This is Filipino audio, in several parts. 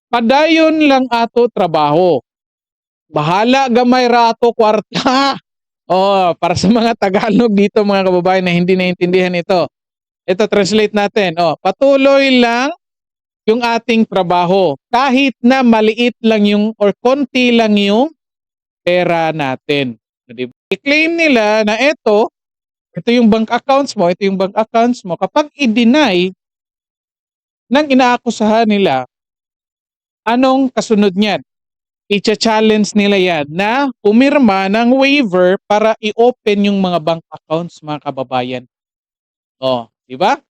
Padayon lang ato trabaho. Bahala gamay ra ato kwarta. Oh, para sa mga Tagalog dito mga kababayan na hindi naintindihan ito. Ito translate natin. Oh, patuloy lang yung ating trabaho. Kahit na maliit lang yung or konti lang yung pera natin. Diba? I-claim nila na ito yung bank accounts mo, ito yung bank accounts mo. Kapag i-deny ng inaakusahan nila, anong kasunod niyan? I-challenge nila yan na pumirma ng waiver para i-open yung mga bank accounts mga kababayan. Oh, di ba?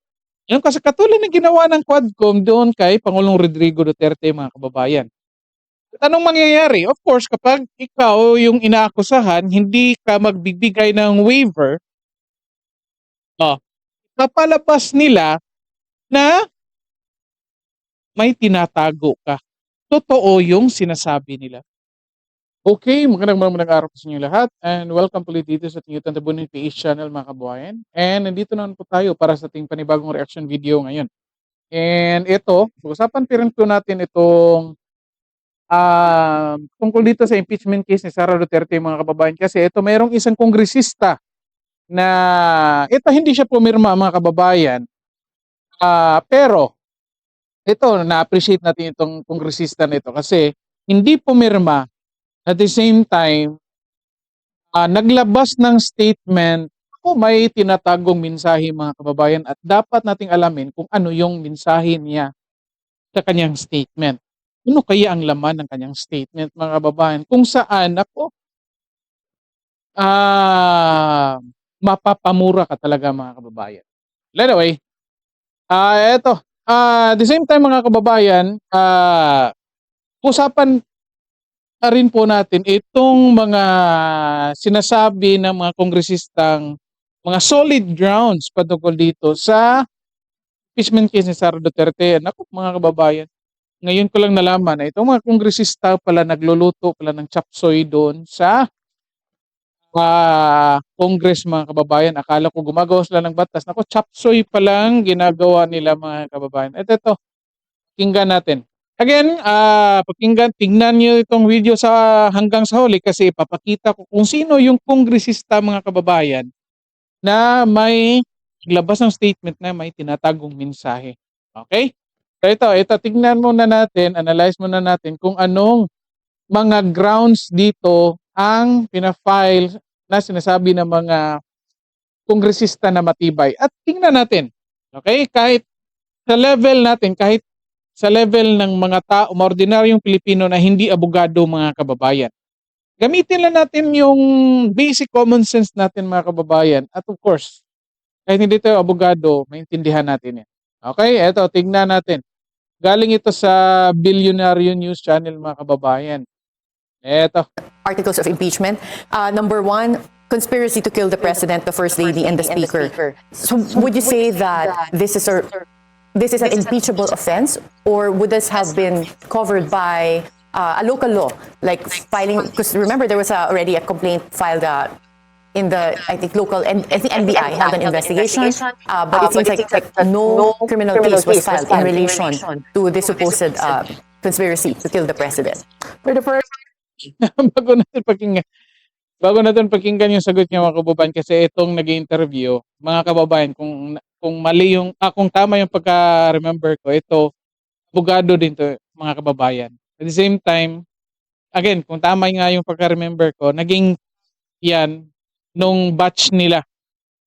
Yung kasi katulad ng ginawa ng Quadcom doon kay Pangulong Rodrigo Duterte mga kababayan. At anong mangyayari? Of course, kapag ikaw yung inaakusahan, hindi ka magbibigay ng waiver, oh, kapalabas nila na may tinatago ka. Totoo yung sinasabi nila. Okay, magandang araw sa inyo lahat and welcome ulit dito sa ating YouTube Tabunin PH channel mga kabayan. And nandito naman po tayo para sa ating panibagong reaction video ngayon. And ito, usapan pa rin po natin itong tungkol dito sa impeachment case ni Sara Duterte mga kababayan. Kasi ito mayroong isang kongresista na ito hindi siya pumirma mga kababayan. Pero ito, na-appreciate natin itong kongresista nito kasi hindi pumirma. At the same time, naglabas ng statement kung may tinatagong mensahe mga kababayan at dapat nating alamin kung ano yung mensahe niya sa kanyang statement. Ano kaya ang laman ng kanyang statement mga kababayan? Kung saan mapapamura ka talaga mga kababayan. Anyway, eto. The same time mga kababayan, usapan rin po natin itong mga sinasabi ng mga kongresistang mga solid grounds patungkol dito sa impeachment case ni Sara Duterte. Naku mga kababayan, ngayon ko lang nalaman na itong mga kongresista pala nagluluto pala ng chapsoy doon sa Congress mga kababayan. Akala ko gumagawa sila ng batas. Naku, chapsoy pa lang ginagawa nila mga kababayan. Ito, pakinggan natin. Again, pakinggan, tingnan niyo itong video hanggang sa huli kasi ipapakita ko kung sino yung kongresista mga kababayan na may naglabas ng statement na may tinatagong mensahe. Okay? So ito tingnan muna natin, analyze muna natin kung anong mga grounds dito ang pina-file na sinasabi ng mga kongresista na matibay. At tingnan natin. Okay? Kahit sa level natin, kahit sa level ng mga tao, mga ordinaryong Pilipino na hindi abogado mga kababayan. Gamitin lang natin yung basic common sense natin mga kababayan. At of course, kahit hindi tayo abogado, maintindihan natin yan. Okay, eto, tignan natin. Galing ito sa Billionaire News Channel mga kababayan. Eto. Articles of impeachment. Number one, conspiracy to kill the president, the first lady, and the speaker. So would you say that this is an impeachable offense, or would this have been covered by a local law, like filing? Because remember, there was already a complaint filed in the, I think, local, and I think NBI held an investigation, but it seems like no criminal case was filed in relation to this supposed conspiracy to kill the president. For the first, bago natin pakinggan yung sagot niya mga kababayan, kasi itong nag-interview, mga kababayan, kung mali yung, kung tama yung pagka-remember ko, ito, abogado din to mga kababayan. At the same time, again, kung tama nga yung pagka-remember ko, naging yan, nung batch nila,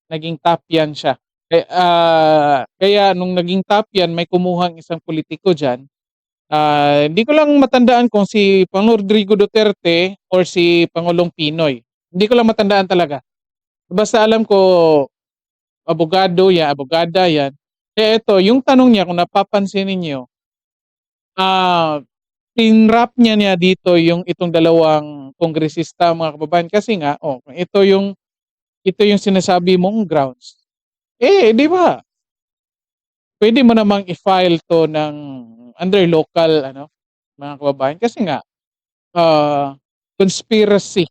naging top yan siya. Kaya nung naging top yan, may kumuhang isang politiko dyan. Hindi ko lang matandaan kung si Pangulong Rodrigo Duterte or si Pangulong Pinoy. Hindi ko lang matandaan talaga. Basta alam ko, abogado yan, abogada yan. Kaya ito, yung tanong niya, kung napapansin ninyo, tinrap niya dito itong dalawang kongresista mga kababayan kasi nga, ito yung sinasabi mong grounds. Di ba? Pwede mo namang i-file to ng under local mga kababayan kasi nga conspiracy.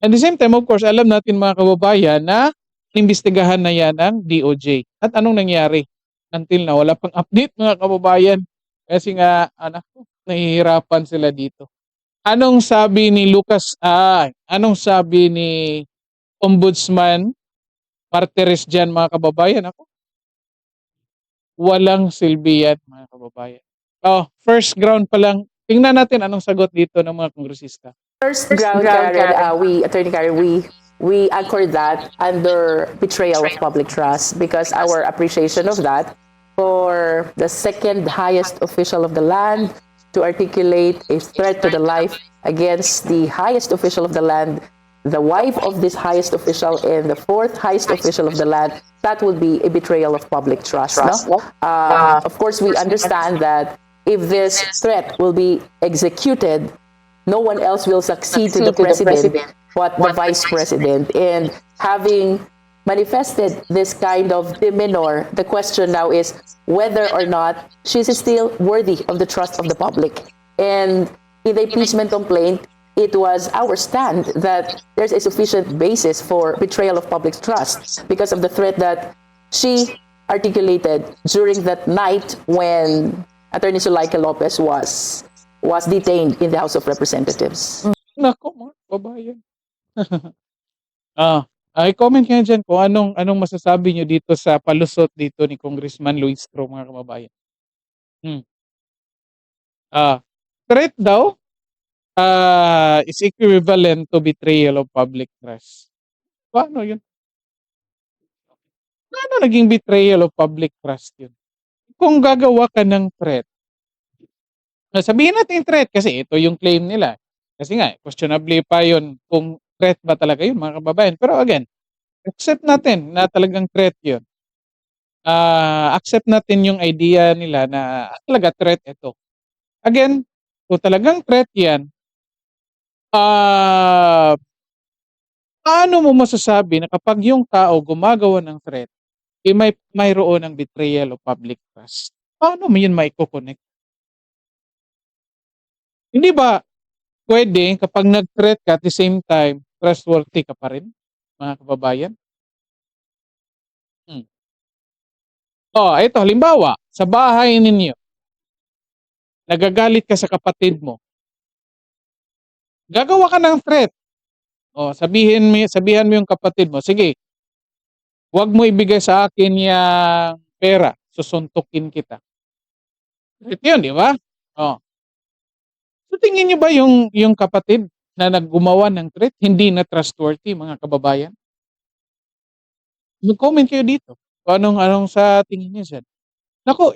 At the same time, of course, alam natin mga kababayan na imbestigahan na yan ng DOJ. At anong nangyari? Until na wala pang update mga kababayan. Kasi nga, nahihirapan sila dito. Anong sabi ni anong sabi ni Ombudsman Martires diyan, mga kababayan? Ako, walang silbi yan, mga kababayan. First ground pa lang. Tingnan natin anong sagot dito ng mga kongresista. First ground, Karen, Attorney Karen, we anchor that under betrayal of public trust because our appreciation of that for the second highest official of the land to articulate a threat to the life against the highest official of the land, the wife of this highest official, and the fourth highest official of the land, that would be a betrayal of public trust. No? Of course, we understand that if this threat will be executed, no one else will succeed to the president but the vice president. And having manifested this kind of demeanor, the question now is whether or not she's still worthy of the trust of the public. And in the impeachment complaint, it was our stand that there's a sufficient basis for betrayal of public trust because of the threat that she articulated during that night when Attorney Zulaika Lopez was detained in the House of Representatives. Nako, mga kababayan. I-comment kayo dyan kung anong masasabi nyo dito sa palusot dito ni Congressman Luis Tro, mga kababayan. Threat daw is equivalent to betrayal of public trust. Paano yun? Paano naging betrayal of public trust yun? Kung gagawa ka ng threat, sabihin natin threat kasi ito yung claim nila. Kasi nga, questionably pa yun kung threat ba talaga yun, mga kababayan. Pero again, accept natin na talagang threat yun. Accept natin yung idea nila na talaga threat ito. Again, kung talagang threat yan, paano mo masasabi na kapag yung tao gumagawa ng threat, mayroon ng betrayal of public trust? Paano mo yun maiko-connect? Hindi ba pwede kapag nag-threat ka at the same time, trustworthy ka pa rin, mga kababayan? Ito, halimbawa, sa bahay ninyo, nagagalit ka sa kapatid mo. Gagawa ka ng threat. Sabihan mo yung kapatid mo, sige, wag mo ibigay sa akin yung pera, susuntukin kita. Threat yun, di ba? So tingin niyo ba yung kapatid na naggumawa ng threat, hindi na trustworthy, mga kababayan? Mag-comment kayo dito. Kung anong sa tingin niyo dyan. Naku,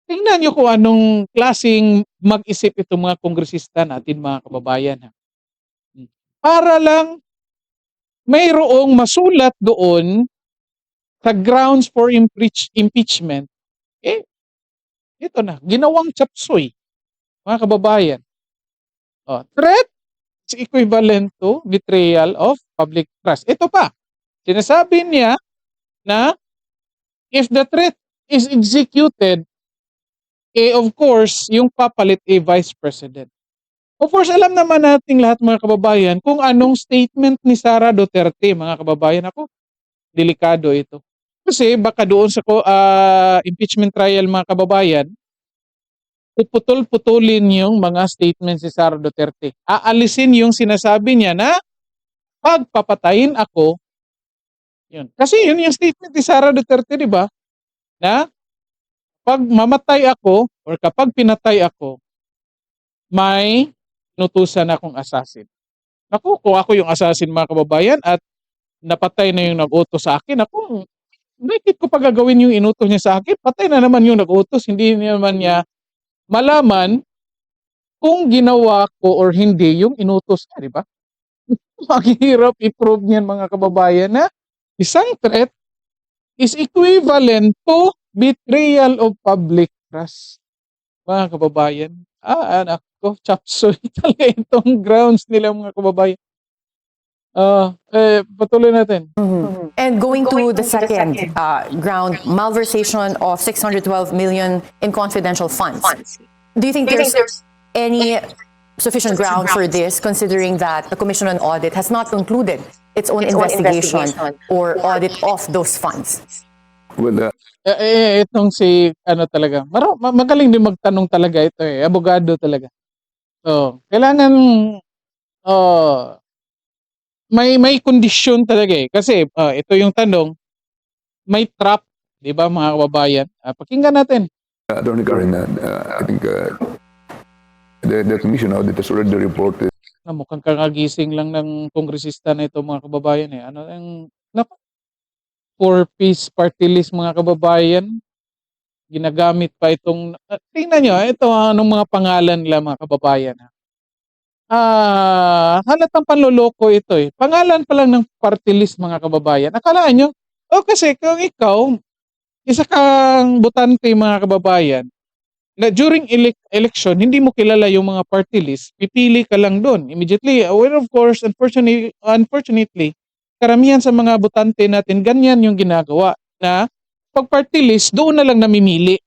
tingnan niyo kung anong klaseng mag-isip itong mga kongresista natin, mga kababayan. Para lang mayroong masulat doon sa grounds for impeachment, ito na, ginawang chapsuy, mga kababayan. Threat is equivalent to betrayal of public trust. Ito pa, sinasabi niya na if the threat is executed, of course, yung papalit vice president. Of course, alam naman nating lahat, mga kababayan, kung anong statement ni Sara Duterte, mga kababayan. Ako, delikado ito. Kasi baka doon sa impeachment trial, mga kababayan, puputol-putulin yung mga statements ni Sara Duterte. Aalisin yung sinasabi niya na pagpapatayin ako, yun. Kasi yun yung statement ni Sara Duterte, di ba? Na pag mamatay ako or kapag pinatay ako, may inutusan akong assassin. Naku, kung ako yung assassin, mga kababayan, at napatay na yung nag-utos sa akin, ako, bakit ko pa gagawin yung inutos niya sa akin? Patay na naman yung nag-utos, hindi naman niya malaman kung ginawa ko or hindi yung inutos niya, di ba? Maghihirap i-prove niyan, mga kababayan, na isang threat is equivalent to betrayal of public trust. Mga kababayan, anak ko, chapsuy talaga itong grounds nila, mga kababayan. Patuloy natin. And going to the second ground, malversation of 612 million in confidential funds. Do you think there's any sufficient ground for this, considering that the Commission on Audit has not concluded its own investigation or audit of those funds? Well, Itong si ano talaga, magaling din magtanong talaga ito eh, abogado talaga. Kailangan may kondisyon talaga eh. Kasi ito yung tanong, may trap, 'di ba mga kababayan? Pakinggan natin. Attorney Karen, I think the Commission Audit has already reported Mukhang kakagising lang ng kongresista na ito mga kababayan eh. Ano ang naku, 4-piece party list mga kababayan. Ginagamit pa itong tingnan nyo, ito anong mga pangalan nila mga kababayan. Halatang panloloko ito eh. Pangalan pa lang ng party list mga kababayan. Akalaan nyo, kasi kung ikaw, isa kang botante mga kababayan, na during election, hindi mo kilala yung mga party list, pipili ka lang doon immediately. Well, of course, unfortunately, karamihan sa mga botante natin, ganyan yung ginagawa na pag party list, doon na lang namimili.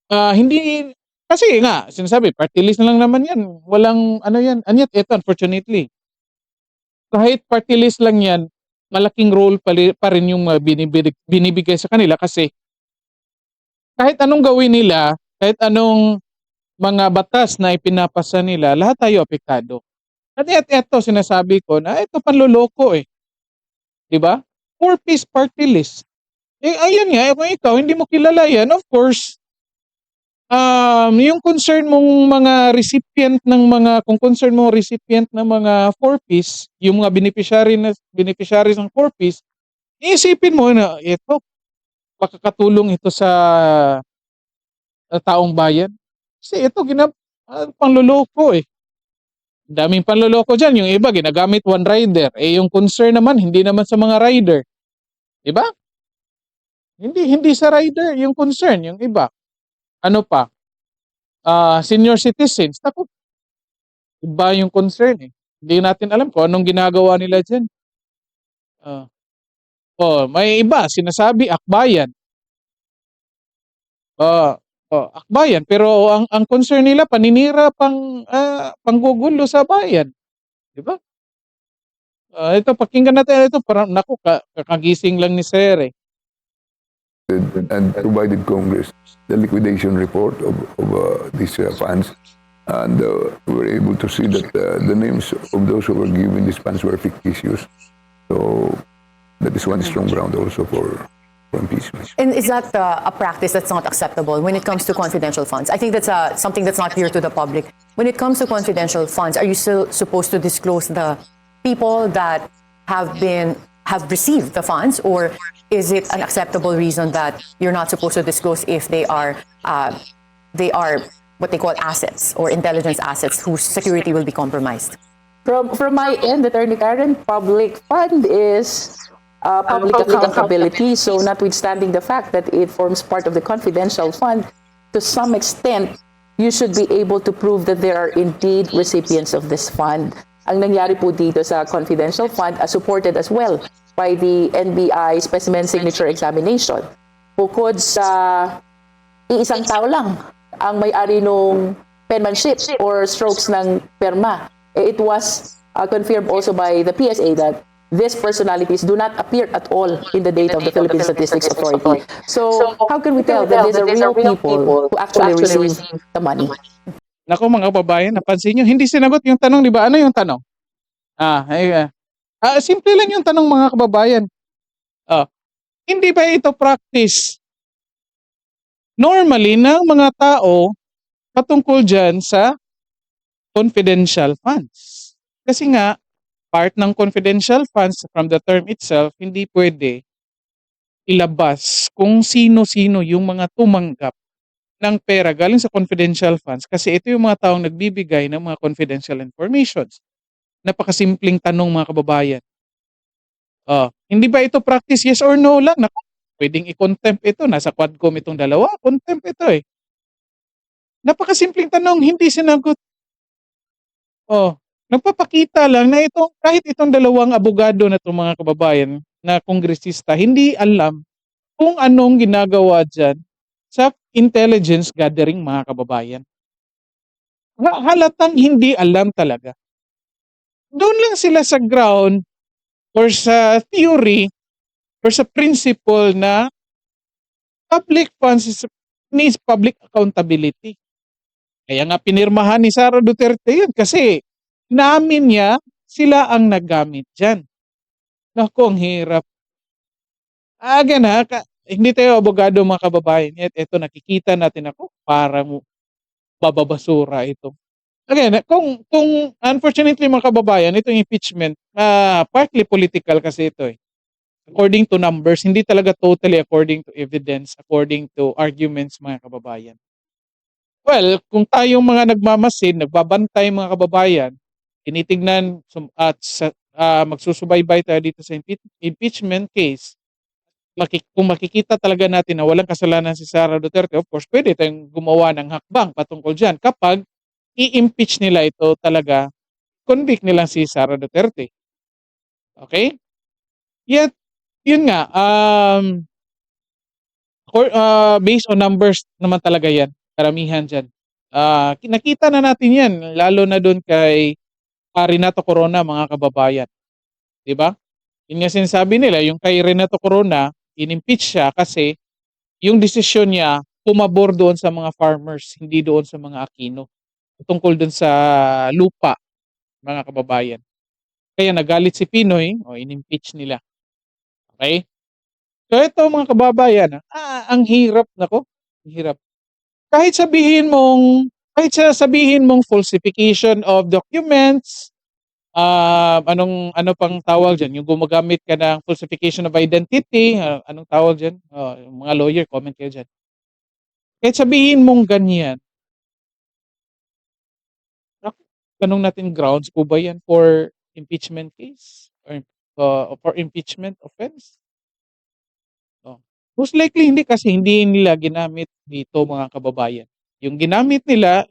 Hindi, kasi nga, sinasabi, party list na lang naman yan. Walang, ano yan. And yet, ito, unfortunately, kahit party list lang yan, malaking role pa rin yung binibigay sa kanila kasi kahit anong gawin nila, kahit anong mga batas na ipinapasa nila, lahat tayo apektado. At eto sinasabi ko na ito panloloko eh. 'Di ba? 4-piece party list. Ayun nga, kung ikaw hindi mo kilala yan, of course, yung concern mong mga kung concern mo recipient ng mga 4-piece, yung mga beneficiaries ng 4-piece, iisipin mo na ito, makakatulong ito sa taong bayan. Kasi ito panloloko eh. Daming panloloko dyan. Yung iba ginagamit one rider. Yung concern naman hindi naman sa mga rider. 'Di ba? Hindi sa rider yung concern, yung iba. Ano pa? Senior citizens. Naku, iba yung concern eh. Hindi natin alam kung anong ginagawa nila diyan. May iba sinasabi akbayan. Akbayan pero ang concern nila paninira panggugulo sa bayan, 'di ba? Ito pakinggan natin ito parang naku kakagising lang ni Sir eh. and provided Congress the liquidation report of these funds. And we were able to see that the names of those who were given these funds were fictitious. So that is one strong ground also for impeachment. And is that a practice that's not acceptable when it comes to confidential funds? I think that's something that's not clear to the public. When it comes to confidential funds, are you still supposed to disclose the people that have received the funds, or is it an acceptable reason that you're not supposed to disclose if they are what they call assets or intelligence assets whose security will be compromised? From my end, Attorney Karen, public fund is public accountability. So notwithstanding the fact that it forms part of the confidential fund, to some extent, you should be able to prove that there are indeed recipients of this fund. Ang nangyari po dito sa confidential fund, supported as well by the NBI specimen signature examination. Bukod sa iisang tao lang ang may-ari nung penmanship or strokes ng perma, it was confirmed also by the PSA that these personalities do not appear at all in the data of the Philippine Statistics Authority. So how can we tell that these are real people who actually receive the money? Naku mga kababayan, napansin nyo, hindi sinagot yung tanong, di ba? Ano yung tanong? Simple lang yung tanong mga kababayan. Hindi ba ito practice normally ng mga tao patungkol dyan sa confidential funds? Kasi nga, part ng confidential funds from the term itself, hindi pwede ilabas kung sino-sino yung mga tumanggap ng pera galing sa confidential funds kasi ito yung mga taong nagbibigay ng mga confidential informations. Napakasimpleng tanong mga kababayan. Hindi ba ito practice? Yes or no lang? Naku, pwedeng i-contempt ito. Nasa Quadcom itong dalawa. Contempt ito eh. Napakasimpleng tanong, hindi sinagot. Nagpapakita lang na ito, kahit itong dalawang abogado na itong mga kababayan na kongresista, hindi alam kung anong ginagawa dyan sa intelligence gathering mga kababayan. Halatang hindi alam talaga. Doon lang sila sa ground or sa theory or sa principle na public funds needs public accountability. Kaya nga pinirmahan ni Sara Duterte yun kasi namin niya sila ang naggamit dyan. Naku, ang hirap. Again ha, hindi tayo abogado mga kababayan. Yet ito nakikita natin ako parang bababasura ito. Again, kung unfortunately mga kababayan, itong impeachment, partly political kasi ito eh. According to numbers, hindi talaga totally according to evidence, according to arguments mga kababayan. Well, kung tayong mga nagmamasid, nagbabantay mga kababayan, tinitignan at magsusubaybay tayo dito sa impeachment case, kung makikita talaga natin na walang kasalanan si Sara Duterte, of course, pwede tayong gumawa ng hakbang patungkol dyan kapag i-impeach nila ito talaga, convict nila si Sara Duterte. Okay? Yet, yun nga, based on numbers naman talaga yan, karamihan dyan. Nakita na natin yan, lalo na doon kay Renato Corona, mga kababayan. Diba? Yun nga sinasabi nila, yung kay Renato Corona, in-impeach siya kasi yung desisyon niya pumabor doon sa mga farmers, hindi doon sa mga Aquino. Tungkol doon sa lupa, mga kababayan. Kaya nagalit si Pinoy, in-impeach nila. Okay? So ito mga kababayan, ang hirap nako, ang hirap. Kahit sabihin mong falsification of documents, ano pang tawag diyan, yung gumagamit ka ng falsification of identity, anong tawag diyan? Yung mga lawyer, comment kayo diyan. Kahit sabihin mong ganyan, tanong natin grounds po ba yan for impeachment case or for impeachment offense? Most likely hindi kasi hindi nila ginamit dito mga kababayan. Yung ginamit nila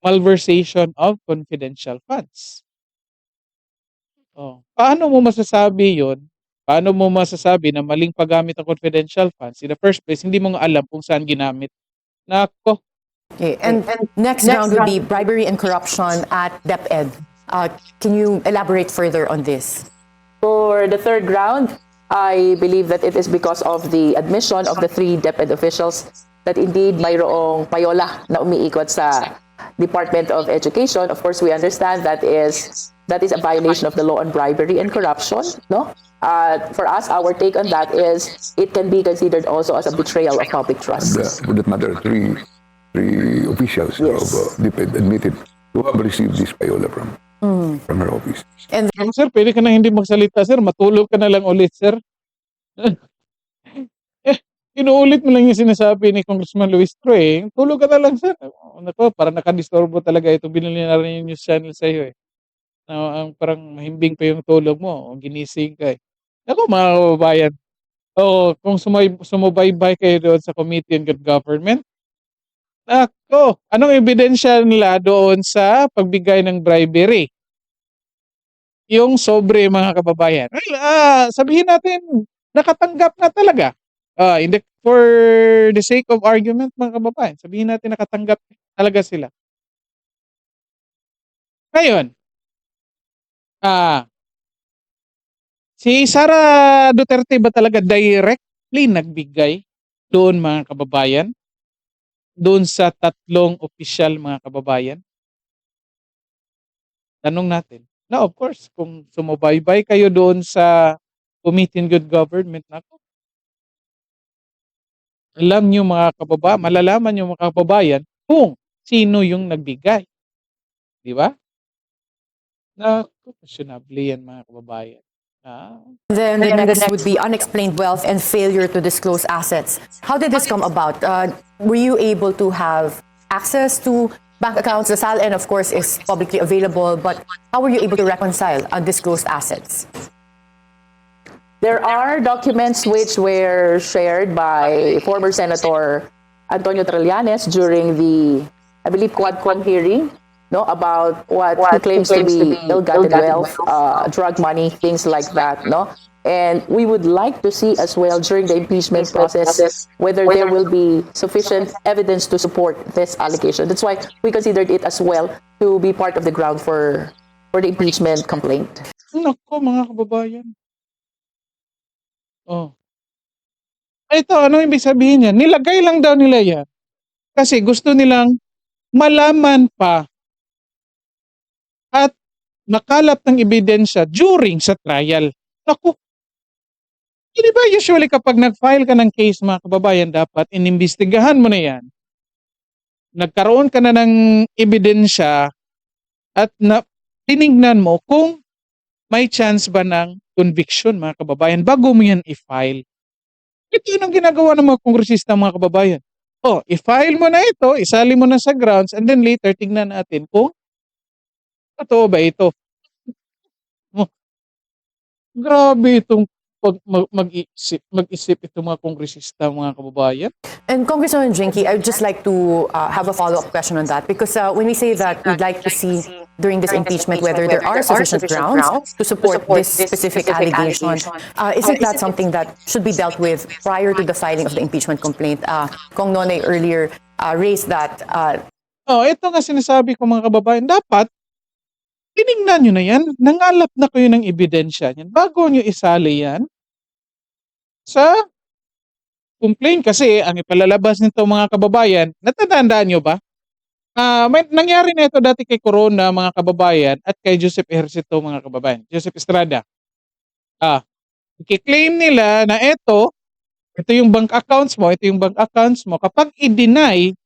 malversation of confidential funds. Paano mo masasabi yon? Paano mo masasabi na maling paggamit ng confidential funds? In the first place, hindi mo nga alam kung saan ginamit. Nako. Okay. And next round would be bribery and corruption at DepEd. Can you elaborate further on this? For the third round, I believe that it is because of the admission of the 3 DepEd officials that indeed mayroong payola na umiikot sa Department of Education. Of course, we understand that is a violation of the law on bribery and corruption. No, for us, our take on that is it can be considered also as a betrayal of public trust. For that matter, three officials Yes. of DepEd admitted to have received this payola from her office. And Sir, pwede ka na hindi magsalita, sir. Matulog ka na lang ulit, sir. Inuulit mo lang yung sinasabi ni Congressman Luis Troy. Tulog ka na lang, sir. Nako, parang nakadisturbo talaga ito. Binili na rin yung news channel sa iyo eh. Ang parang mahimbing pa yung tulog mo. Ginising ka eh. Nako, mga kababayan. Kung sumubaybay kayo doon sa Committee on Good Government, nako, anong ebidensya nila doon sa pagbigay ng bribery? Yung sobre, mga kababayan. Well, sabihin natin, nakatanggap na talaga. For the sake of argument, mga kababayan, sabihin natin nakatanggap talaga sila. Ngayon, si Sara Duterte ba talaga directly nagbigay doon, mga kababayan? Doon sa 3 opisyal, mga kababayan? Tanong natin. Now, of course, kung sumubaybay kayo doon sa Committee on Good Government, nako, malalaman niyo mga kababayan kung sino yung nagbigay. Di ba? Naku, questionable yan, mga kababayan. then the next would be unexplained wealth and failure to disclose assets. How did this come about? Were you able to have access to bank accounts? The SALN, of course, is publicly available, but how were you able to reconcile undisclosed assets? There are documents which were shared by former Senator Antonio Trillanes during the, I believe, Quadcom hearing, no, about what he claims to be ill-gotten wealth, drug money, things like that, no. And we would like to see as well during the impeachment process whether there will be sufficient evidence to support this allegation. That's why we considered it as well to be part of the ground for the impeachment complaint. Nako, mga kababayan. Ito, ano ibig sabihin niyan? Nilagay lang daw nila yan. Kasi gusto nilang malaman pa at makalap ng ebidensya during sa trial. Naku, di ba usually kapag nag-file ka ng case mga kababayan, dapat inimbestigahan mo na yan. Nagkaroon ka na ng ebidensya at tinignan mo kung may chance ba ng conviction mga kababayan bago mo yan i-file. Ito yun ang ginagawa ng mga kongresista mga kababayan. I-file mo na ito, isali mo na sa grounds, and then later tignan natin kung totoo ba ito. Oh, grabe itong mag-isip itong mga kongresista mga kababayan. And Congressman Jinky, I would just like to have a follow-up question on that because when we say that we'd like to see during this impeachment whether there are sufficient grounds to support this specific allegation, isn't that something that should be dealt with prior to the filing of the impeachment complaint? Kong Nonay earlier raised that. Ito nga sinasabi ko mga kababayan, dapat tinignan nyo na yan, nangalap na kayo ng ebidensya niyan bago nyo isali yan sa complaint kasi ang ipalalabas nito mga kababayan, natatandaan nyo ba? May nangyari na ito dati kay Corona mga kababayan at kay Joseph Ejercito mga kababayan, Joseph Estrada. I-claim nila na ito yung bank accounts mo, kapag i-deny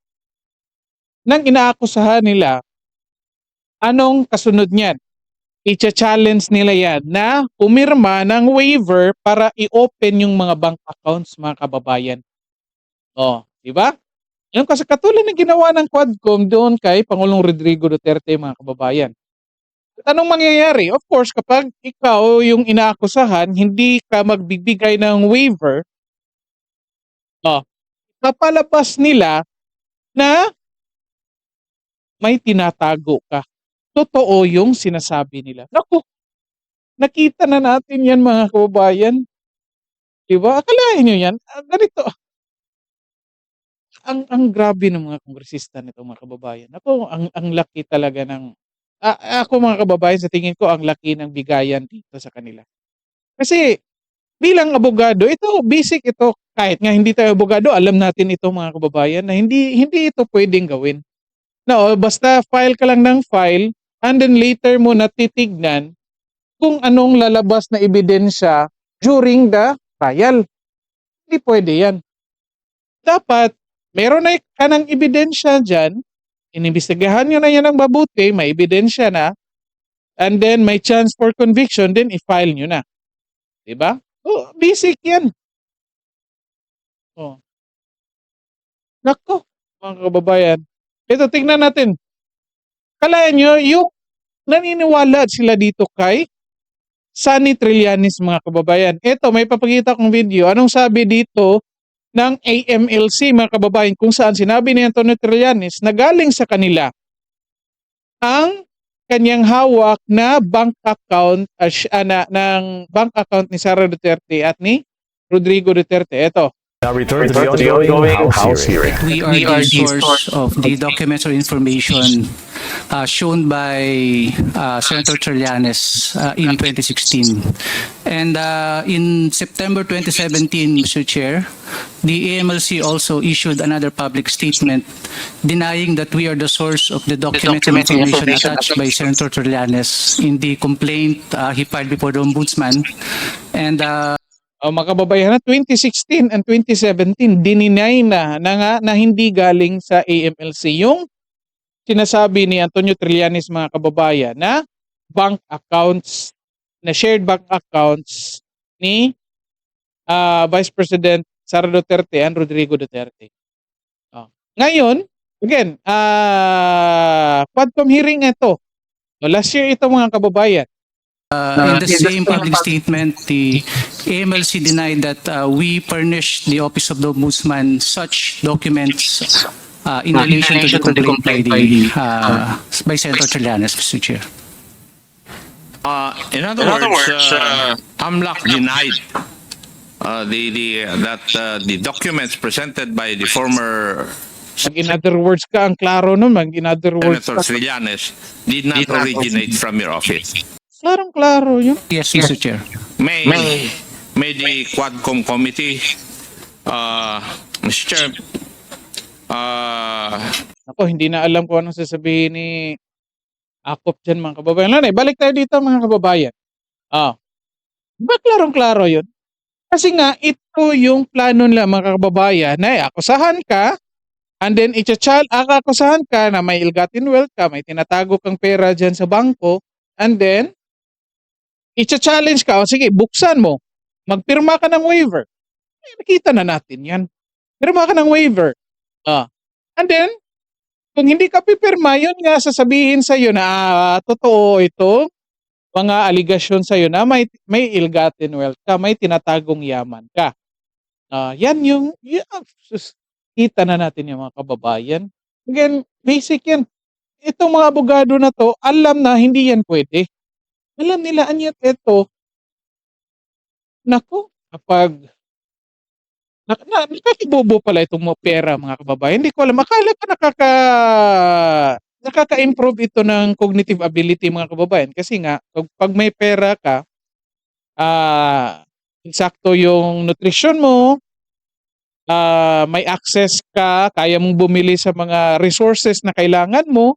ng inaakusahan nila, anong kasunod niyan? I-challenge nila yan na pumirma ng waiver para i-open yung mga bank accounts mga kababayan. Di ba? Yung kasi katulad ng ginawa ng Quadcom doon kay Pangulong Rodrigo Duterte mga kababayan. At anong mangyayari? Of course, kapag ikaw yung inaakusahan, hindi ka magbibigay ng waiver, papalabas nila na may tinatago ka. Totoo yung sinasabi nila. Naku, nakita na natin yan mga kababayan. Diba? Akalain nyo yan. Ganito. Ang grabe ng mga kongresista nito mga kababayan. Ako, ang laki talaga ng... ako mga kababayan, sa tingin ko, ang laki ng bigayan dito sa kanila. Kasi, bilang abogado, ito, basic ito. Kahit nga hindi tayo abogado, alam natin ito mga kababayan na hindi ito pwedeng gawin. Basta file ka lang ng file, and then later mo natitignan kung anong lalabas na ebidensya during the trial. Hindi pwede yan. Dapat, meron na ka ng ebidensya dyan, inimbestigahan nyo na yan ng mabuti, may ebidensya na, and then may chance for conviction, then i-file nyo na. Diba? Basic yan. Nako, mga kababayan. Ito, tingnan natin. Kalayan nyo, yung naniniwala sila dito kay Sunny Trillanes mga kababayan. Ito, may papakita kong video. Anong sabi dito ng AMLC mga kababayan kung saan sinabi ni Antonio Trillanes na galing sa kanila ang kanyang hawak na bank account ng bank account ni Sara Duterte at ni Rodrigo Duterte. Ito. Now return to the ongoing House hearing. We are the source of the documents or information shown by Senator Trillanes in 2016. And in September 2017, Mr. Chair, the AMLC also issued another public statement denying that we are the source of the documents and information attached by Senator Trillanes in the complaint he filed before the Ombudsman. And mga kababayan, 2016 and 2017 dininay na hindi galing sa AMLC yung sinasabi ni Antonio Trillanes mga kababayan na bank accounts, na shared bank accounts ni Vice President Sara Duterte and Rodrigo Duterte. Ngayon, again, Quadcom hearing ito. Last year ito mga kababayan. in the same public statement, the AMLC denied that we furnished the Office of the Ombudsman such documents in relation to the complaint by Senator Trillanes, Mr. Chair. In other words, AMLAC denied the documents presented by the former In other words ka, ang klaro naman. In other words Senator ka. Trillanes did not originate from your office. Klarong-klaro yun. Yes, Mr. Chair. May the Quadcom committee Mr. Chair, Ako, hindi na alam kung anong sasabihin ni Akop dyan mga kababayan. Lanay, balik tayo dito mga kababayan. Diba klarong-klaro yun? Kasi nga, ito yung plano nila mga kababayan na akusahan ka, and then akusahan ka na may ill-gotten wealth ka, may tinatago kang pera dyan sa bangko, and then, i-challenge ka, o sige, buksan mo, magpirma ka ng waiver. Nakita na natin yan. Pirma ka ng waiver. And then, kung hindi ka pipirma, yun nga sasabihin sa'yo na totoo ito, mga aligasyon sa'yo na may ill-gotten wealth ka, may tinatagong yaman ka. Yan kita na natin yung mga kababayan. Again, basic yan. Itong mga abogado na to, alam na hindi yan pwede. Alam nila, anyat ito, naku, kapag nakakibobo pala itong mga pera mga kababayan. Hindi ko alam. Akala ko nakaka-improve ito ng cognitive ability mga kababayan. Kasi nga, pag may pera ka, eksakto yung nutrition mo, may access ka, kaya mong bumili sa mga resources na kailangan mo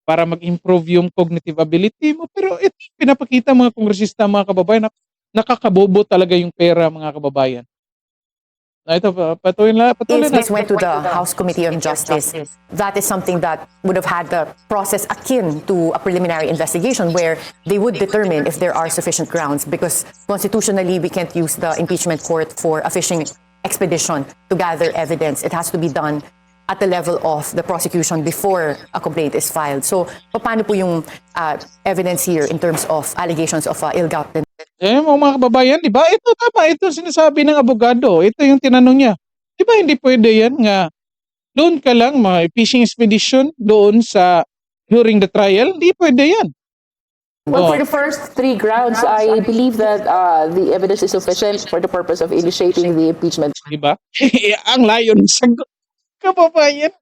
para mag-improve yung cognitive ability mo. Pero ito pinapakita mga kongresista mga kababayan, nakakabobo talaga yung pera mga kababayan. Ito, patuloy If na. this went to the House Committee on Justice, that is something that would have had the process akin to a preliminary investigation where they would determine if there are sufficient grounds, because constitutionally we can't use the impeachment court for a fishing expedition to gather evidence. It has to be done at the level of the prosecution before a complaint is filed. So, paano po yung evidence here in terms of allegations of ill-gotten? Mga kababayan, di ba? Ito tama, ito sinasabi ng abogado. Ito yung tinanong niya. Di ba hindi pwede yan nga doon ka lang, mga fishing expedition doon sa during the trial? Hindi pwede yan. Well, for the first three grounds, I believe that the evidence is sufficient for the purpose of initiating the impeachment Di ba? Ang layo ng sagot. Kababayan.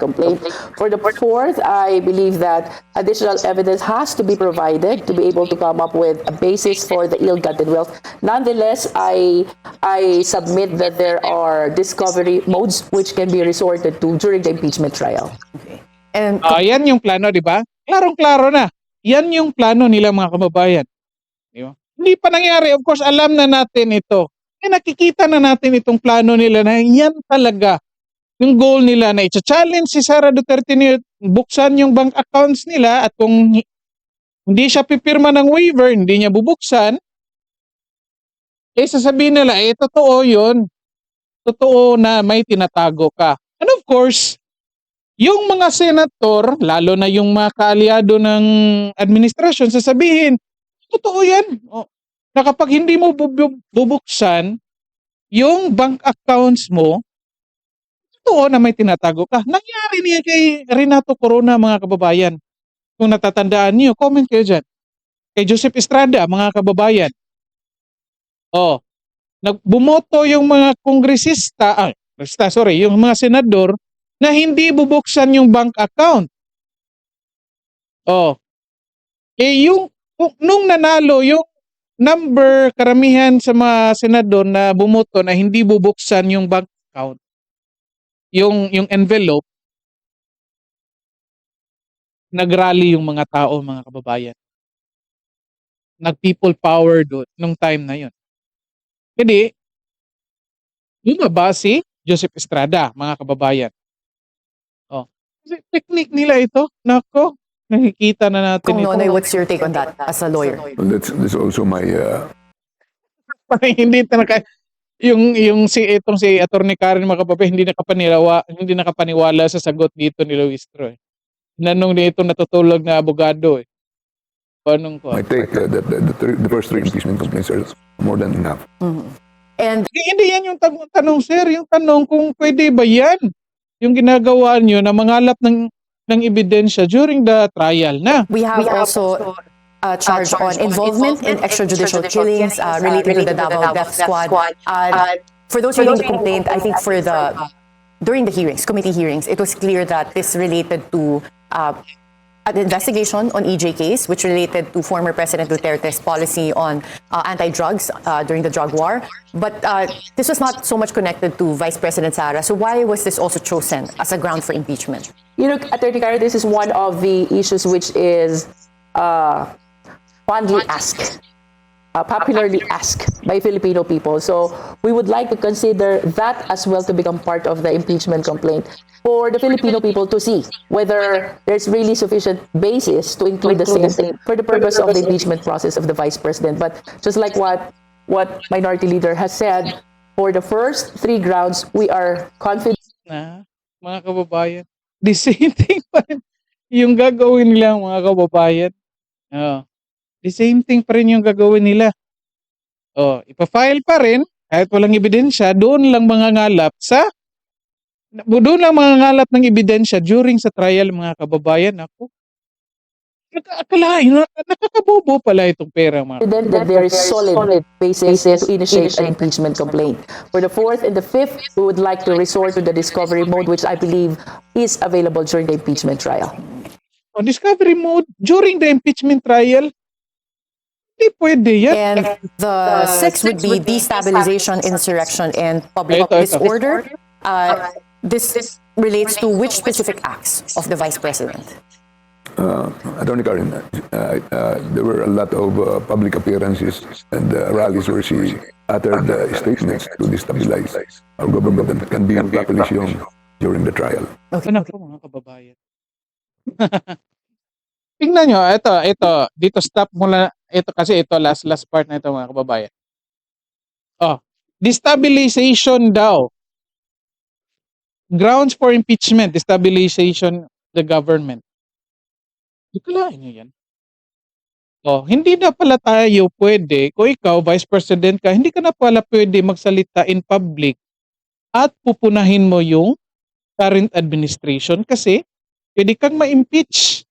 complaint. For the fourth, I believe that additional evidence has to be provided to be able to come up with a basis for the ill-gotten wealth. Nonetheless, I submit that there are discovery modes which can be resorted to during the impeachment trial. And Yan yung plano, di ba? Klarong-klaro na. Yan yung plano nila mga kababayan. Di ba? Hindi pa nangyari. Of course, alam na natin ito. Nakikita na natin itong plano nila na yan talaga yung goal nila na i-challenge si Sara Duterte ni buksan yung bank accounts nila, at kung hindi siya pipirma ng waiver, hindi niya bubuksan, sasabihin nila, totoo yun. Totoo na may tinatago ka. And of course, yung mga senator, lalo na yung mga kaalyado ng administrasyon, sasabihin, totoo yan. Na kapag hindi mo bubuksan yung bank accounts mo, totoo na may tinatago ka. Nangyari niya kay Renato Corona mga kababayan. Kung natatandaan niyo, comment kayo dyan. Kay Joseph Estrada mga kababayan. Bumoto yung mga yung mga senador na hindi bubuksan yung bank account. Nung nanalo yung karamihan sa mga senador na bumoto na hindi bubuksan yung bank account, yung envelope, nagrally yung mga tao, mga kababayan. Nag-people power doon nung time na yun. Hindi, lumabas si Joseph Estrada, mga kababayan. Kasi technique nila ito, nako, nakikita na natin Kung ito. Nonoy, what's your take on that as a lawyer? Well, that's also my Parang hindi talaga yung si Attorney Karen mga kababayan, hindi nakapaniwala sa sagot dito ni Luistro. Nanong nito natutulog na abogado. Anong ko? my take that the first three impeachment complaints are more than enough. And Hindi yan yung tanong, sir. Yung tanong kung pwede ba yan yung ginagawa nyo na mangalap ng ebidensya during the trial na. we have also a charge on involvement in extrajudicial killings related to the Davao Death Squad. For those reading the complaint, I think during the hearings, committee hearings, it was clear that this related to an investigation on EJ case, which related to former President Duterte's policy on anti-drugs during the drug war. But this was not so much connected to Vice President Sara. So why was this also chosen as a ground for impeachment? You know, Attorney Karen, this is one of the issues which is fondly asked, popularly asked by Filipino people. So we would like to consider that as well to become part of the impeachment complaint for the Filipino people to see whether there's really sufficient basis to include the same thing for the purpose of the impeachment process of the Vice President. But just like what Minority Leader has said, for the first three grounds, we are confident Na, mga kababayan, the same thing pa rin yung gagawin nila, mga kababayan. Oh, the same thing pa rin yung gagawin nila. Oh, ipa-file pa rin kahit walang ebidensya, doon lang mangangalap ng ebidensya during sa trial, mga kababayan. Ako, akalain, nakakabobo pala itong pera, mga that there is solid basis to initiate an impeachment complaint. For the fourth and the fifth, we would like to resort to the discovery mode, which I believe is available during the impeachment trial. on discovery mode during the impeachment trial. Hindi pwede yan. And the sixth would be destabilization, insurrection, and public Ito. disorder. This relates to which specific acts of the Vice President? Attorney Karen, there were a lot of public appearances and rallies where she uttered statements to destabilize our government that can be properly shown during the trial. Ano po, mga kababayan? Tingnan nyo, ito, dito stop muna, ito kasi ito, last part na ito, mga kababayan. Oh, destabilization daw. Grounds for impeachment, destabilization the government. Ikalain nyo yan. Oh, hindi na pala tayo pwede, kung ikaw, Vice President ka, hindi ka na pala pwede magsalita in public at pupunahin mo yung current administration kasi pwede kang ma-impeach.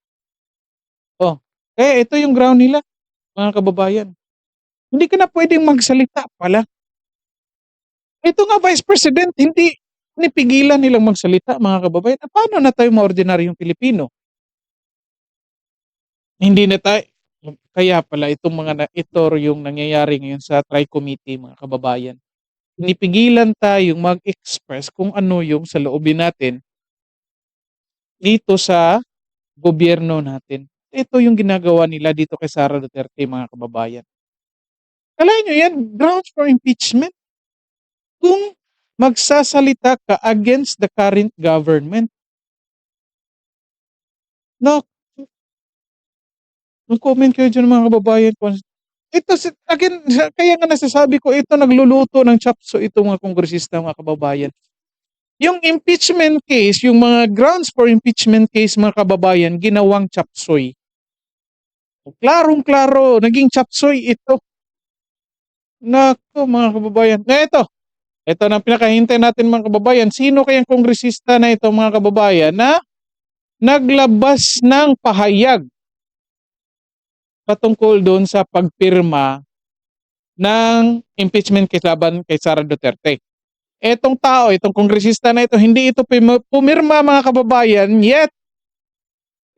Oh, kaya ito yung ground nila, mga kababayan. Hindi ka na pwedeng magsalita pala. Ito nga, Vice President, hindi pigilan nilang magsalita, mga kababayan. Paano na tayo mga ordinaryong Pilipino? Hindi na tayo, kaya pala itong mga ito yung nangyayari ngayon sa Tri-Committee, mga kababayan. Pinipigilan tayong mag-express kung ano yung sa loobin natin dito sa gobyerno natin. Ito yung ginagawa nila dito kay Sara Duterte, mga kababayan. Kalahin nyo yan, grounds for impeachment. Kung magsasalita ka against the current government. No, comment kayo dyan, mga kababayan. Ito, again, kaya nga nasasabi ko, ito nagluluto ng chapso ito, mga kongresista, mga kababayan. Yung impeachment case, yung mga grounds for impeachment case, mga kababayan, ginawang chapsoy. Klarong-klaro, naging chapsoy ito. Nako, mga kababayan. Na ito na pinakahintay natin, mga kababayan. Sino kayang kongresista na ito, mga kababayan, na naglabas ng pahayag patungkol doon sa pagpirma ng impeachment case laban kay Sara Duterte. Etong tao, itong kongresista na ito, hindi ito pumirma, mga kababayan, yet,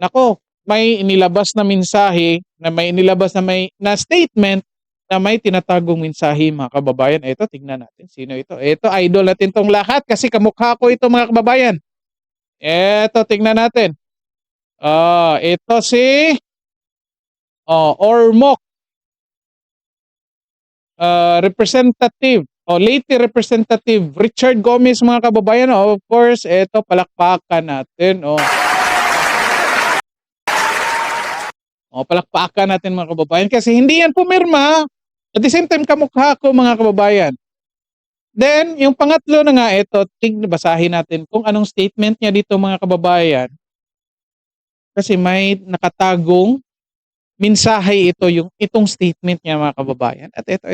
nako, may inilabas na mensahe, na statement na may tinatagong mensahe, mga kababayan. Ito, tingnan natin, sino ito? Ito, idol natin tong lahat kasi kamukha ko ito, mga kababayan. Ito, tingnan natin. Ito si Ormoc, Representative, Leyte Representative Richard Gomez, mga kababayan. Of course, ito, palakpakan natin. Palakpakan natin, mga kababayan, kasi hindi yan pumirma. At the same time, kamukha ko, mga kababayan. Then, yung pangatlo na nga, ito, basahin natin kung anong statement niya dito, mga kababayan. Kasi may nakatagong mensahe ito, itong statement niya, mga kababayan. At ito,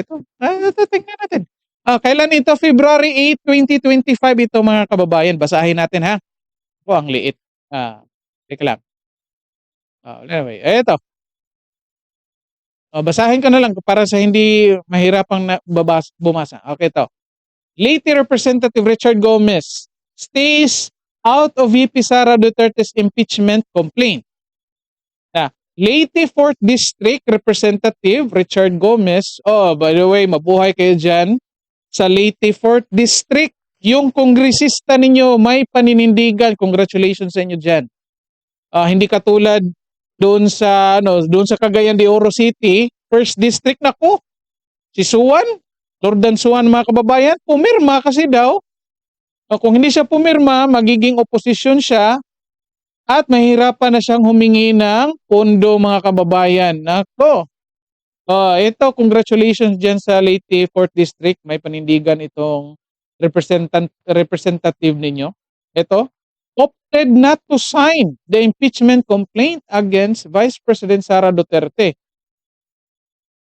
tingnan natin. Kailan ito? February 8, 2025 ito, mga kababayan. Basahin natin, ha? Ang liit. Teka lang. Anyway, ito. Basahin ko na lang para sa hindi mahirapang bumasa. Okay, ito. Leyte Representative Richard Gomez stays out of VP Sara Duterte's impeachment complaint. Na Leyte 4th District Representative Richard Gomez. Oh, by the way, mabuhay kayo dyan. Sa Leyte 4th District, yung kongresista ninyo may paninindigan. Congratulations sa inyo dyan. Hindi katulad doon sa Cagayan de Oro City, 1st District, nako. Si Suwan, Lordan Suwan, mga kababayan, pumirma kasi daw. Kung hindi siya pumirma, magiging oposisyon siya at mahirapan na siyang humingi ng pondo, mga kababayan. Nako. Ito, congratulations dyan sa Leyte 4th District. May panindigan itong representative ninyo. Ito, opted not to sign the impeachment complaint against Vice President Sara Duterte,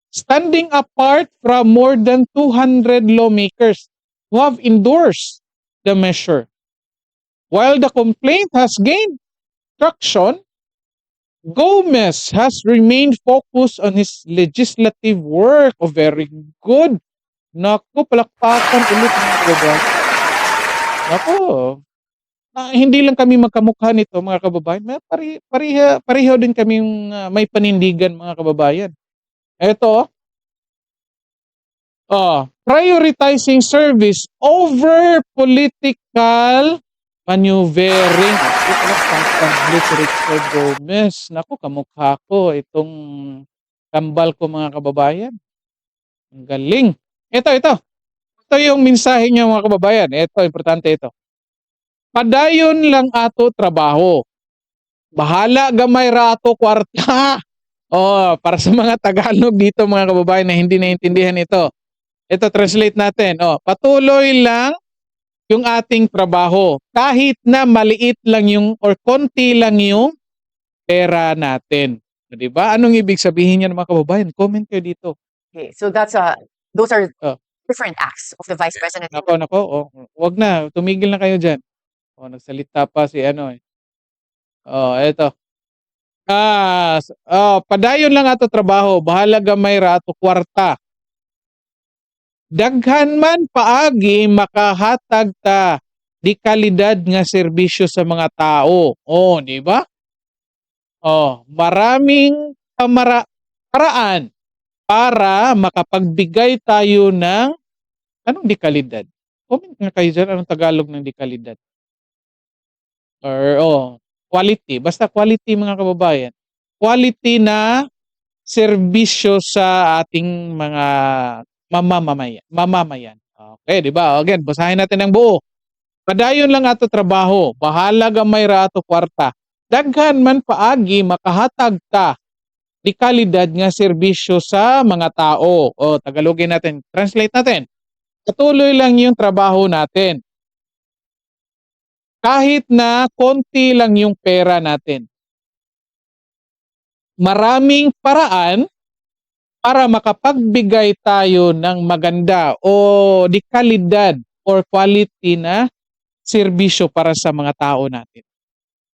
standing apart from more than 200 lawmakers who have endorsed the measure. While the complaint has gained traction, Gomez has remained focused on his legislative work. Oh, very good. Naku, palakpakan ulit, mga kababayan. Naku, hindi lang kami magkamukha nito, mga kababayan. Pareho din kaming may panindigan, mga kababayan. Ito, prioritizing service over political maneuvering. Ako pala, pang-translate si Richard Gomez. Naku, kamukha ko itong kambal ko, mga kababayan. Ang galing. Ito. Ito yung mensahe niya, mga kababayan. Ito, importante ito. Padayon lang ato trabaho. Bahala gamay rato kwarta. Para sa mga Tagalog dito, mga kababayan, na hindi naintindihan ito. Ito, translate natin. Patuloy lang yung ating trabaho. Kahit na maliit lang yung or konti lang yung pera natin. Di ba? Anong ibig sabihin niya, mga kababayan? Comment kayo dito. Okay, so those are Oh. different acts of the Vice President. Nako. Wag na. Tumigil na kayo dyan. Nagsalita pa si ano eh. Eto. Padayon lang ato trabaho. Bahala gamay rato kwarta. Daghan man paagi makahatag ta di kalidad nga serbisyo sa mga tao. Di ba? Maraming paraan para makapagbigay tayo ng anong di kalidad? Comment nga kayo dyan, anong Tagalog ng di kalidad? Or quality. Basta quality, mga kababayan. Quality na serbisyo sa ating mga mamamayan. Okay, di ba? Again, basahin natin ang buo. Padayon lang ato trabaho, bahala gamay ra ato kwarta. Daghan man paagi makahatag ta di kalidad nga serbisyo sa mga tao. Tagalogin natin, translate natin. Patuloy lang yung trabaho natin. Kahit na konti lang yung pera natin. Maraming paraan para makapagbigay tayo ng maganda o di kalidad or quality na serbisyo para sa mga tao natin.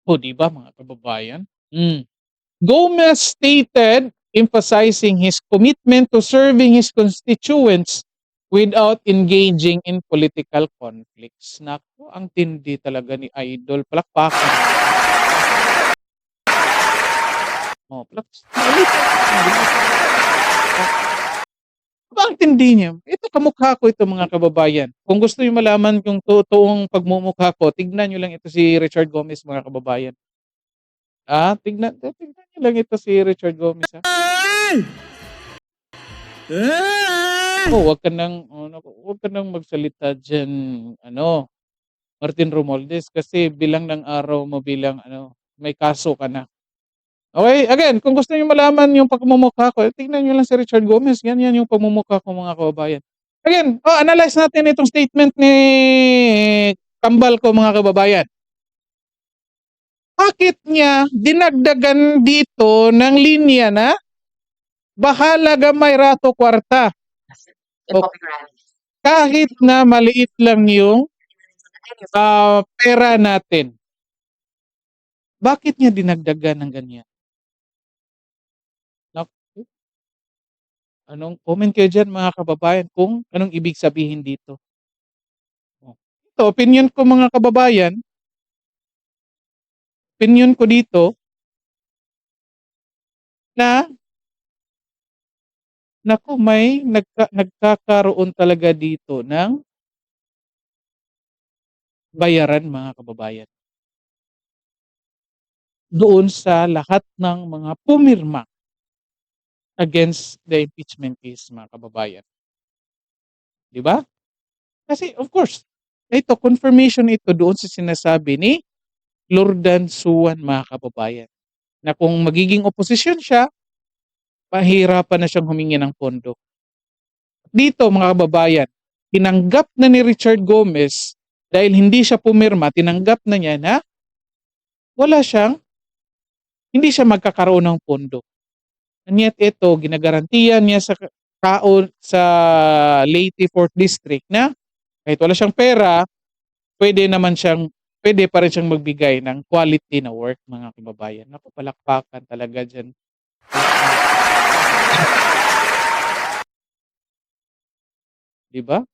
Di ba, mga kababayan? Gomez stated, emphasizing his commitment to serving his constituents without engaging in political conflicts. Naku, ang tindi talaga ni Idol. Palakpakan. Ang tindi niya. Ito, kamukha ko ito, mga kababayan. Kung gusto niyo malaman yung totoong pagmumukha ko, tignan niyo lang ito si Richard Gomez, mga kababayan. Tignan niyo lang ito si Richard Gomez. Wag ka nang magsalita diyan, Martin Romualdez, kasi bilang ng araw mo may kaso ka na. Okay, again, kung gusto niyo malaman yung pagmumukha ko, tingnan niyo lang si Richard Gomez. Yan yung pagmumukha ko, mga kababayan. Again, analyze natin itong statement ni kambal ko, mga kababayan. Bakit niya dinagdagan dito ng linya na bahala gamay rato kwarta? Kahit na maliit lang yung pera natin. Bakit niya dinagdagan ng ganyan? Comment kayo dyan, mga kababayan, kung anong ibig sabihin dito. Ito, opinion ko, mga kababayan. Opinion ko dito, na naku, may nagkakaroon talaga dito ng bayaran, mga kababayan. Doon sa lahat ng mga pumirma against the impeachment case, mga kababayan. 'Di ba? Kasi of course, ito confirmation ito doon sa sinasabi ni Lordan Suwan, mga kababayan, na kung magiging oposisyon siya, mahihirapan na siyang humingi ng pondo. Dito, mga kababayan, tinanggap na ni Richard Gomez dahil hindi siya pumirma, tinanggap na niya na hindi siya magkakaroon ng pondo. And yet ito, ginagarantiyan niya sa tao sa Leyte 4th District na kahit wala siyang pera, pwede pa rin siyang magbigay ng quality na work, mga kababayan. Naku, palakpakan talaga dyan. Diba?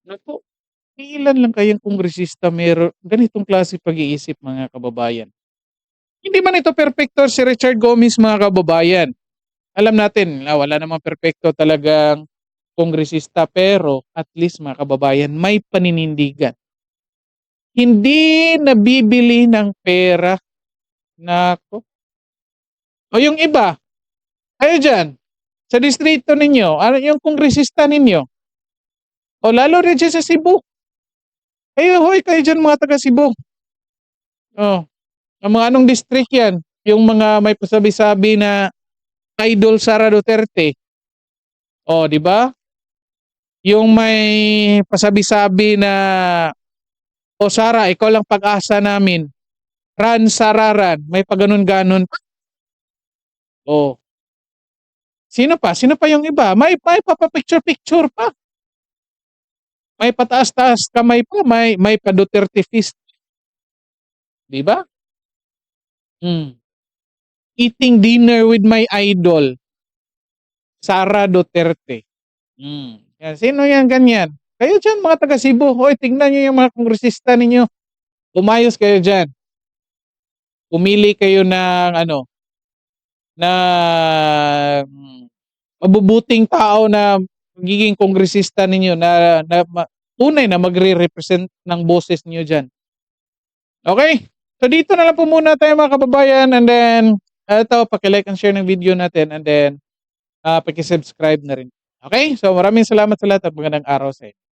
Naku, ilan lang kayang kongresista meron ganitong klase pag-iisip, mga kababayan. Hindi man ito perfecto si Richard Gomez, mga kababayan. Alam natin, wala namang perfecto talagang kongresista, pero at least, mga kababayan, may paninindigan. Hindi nabibili ng pera. Nako. O yung iba, kayo dyan, sa distrito ninyo, ano yung kongresista ninyo? O lalo rin dyan sa Cebu. Kayo dyan, mga taga Cebu. O, ang mga anong district yan? Yung mga may pasabi-sabi na Idol Sara Duterte. O, di ba? Yung may pasabi-sabi na, o Sara, ikaw lang pag-asa namin. Ran Sararan, may paganon-ganon. O. Sino pa? Sino pa yung iba? May papapicture-picture pa. May pataas-taas kamay pa, may pa Duterte fist. Di ba? Eating dinner with my idol, Sara Duterte. Yan. Sino yan ganyan? Kayo dyan, mga taga Cebu. Hoy, tingnan nyo yung mga kongresista ninyo. Umayos kayo dyan. Pumili kayo ng mabubuting tao na magiging kongresista ninyo na tunay na magre-represent ng boses niyo dyan. Okay? So dito na lang po muna tayo, mga kababayan, and then paki-like and share ng video natin, and then paki-subscribe na rin. Okay? So maraming salamat sa lahat at magandang araw sa inyo.